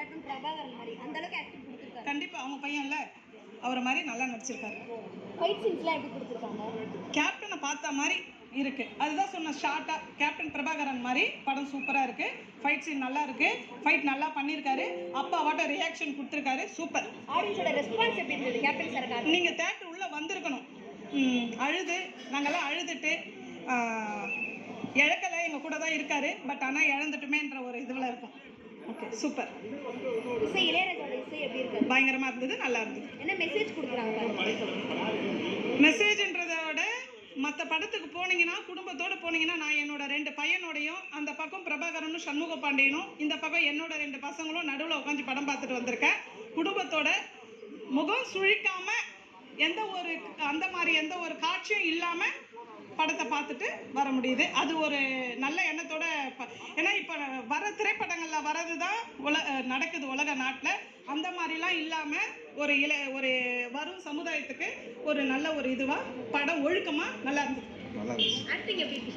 Captain Prabhakaran மாதிரி அந்த அளவுக்கு ஆக்டிங் கொடுத்துருக்காரு. கண்டிப்பாக அவங்க பையன்ல அவரை மாதிரி நல்லா நடிச்சிருக்காரு. ஃபைட் சீன்ஸ்லாம் எப்படி கொடுத்துருக்காங்க? கேப்டனை பார்த்த மாதிரி இருக்கு. அதுதான் சொன்ன ஷார்ட்டாக கேப்டன் பிரபாகரன் மாதிரி படம் சூப்பராக இருக்கு. ஃபைட் சீன் நல்லா இருக்கு. ஃபைட் நல்லா பண்ணியிருக்காரு. அப்பாவாட்ட ரியாக்ஷன் கொடுத்துருக்காரு. சூப்பர். ஆடியன்ஸோட ரெஸ்பான்ஸ் எப்படி இருந்தது கேப்டன் சார்? நீங்கள் தேட்டர் உள்ளே வந்திருக்கணும். அழுது நாங்கள்லாம் அழுதுட்டு இழக்கலை எங்கள் கூட தான் இருக்காரு. பட் ஆனால் இழந்துட்டுமேன்ற ஒரு இதில் இருக்கும். Okay super. இசை இளையராஜோட இசை எப்படி இருக்கு? பயங்கரமாக இருந்தது. நல்லா இருந்தது. என்ன மெசேஜ் கொடுக்குறாங்க? மெசேஜ்ன்றதை விட மற்ற படத்துக்கு போனீங்கன்னா குடும்பத்தோடு போனீங்கன்னா நான் என்னோட 2 பையனோடையும் அந்த பக்கம் பிரபாகரனும் சண்முக பாண்டியனும் இந்த பக்கம் என்னோட 2 பசங்களும் நடுவில் உட்காந்து படம் பார்த்துட்டு வந்திருக்கேன். குடும்பத்தோட முகம் சுழிக்காம எந்த ஒரு காட்சியும் இல்லாமல் படத்தை பார்த்துட்டு வர முடியுது. அது ஒரு நல்ல எண்ணத்தோட ஏன்னா இப்போ வர திரைப்படங்களில் வரது தான் நடக்குது உலக நாட்டில். அந்த மாதிரிலாம் இல்லாமல் ஒரு வரும் சமுதாயத்துக்கு ஒரு நல்ல ஒரு இதுவாக படம் ஒழுக்கமாக நல்லா இருந்தது. ஆக்டிங் எப்படி இருக்கு?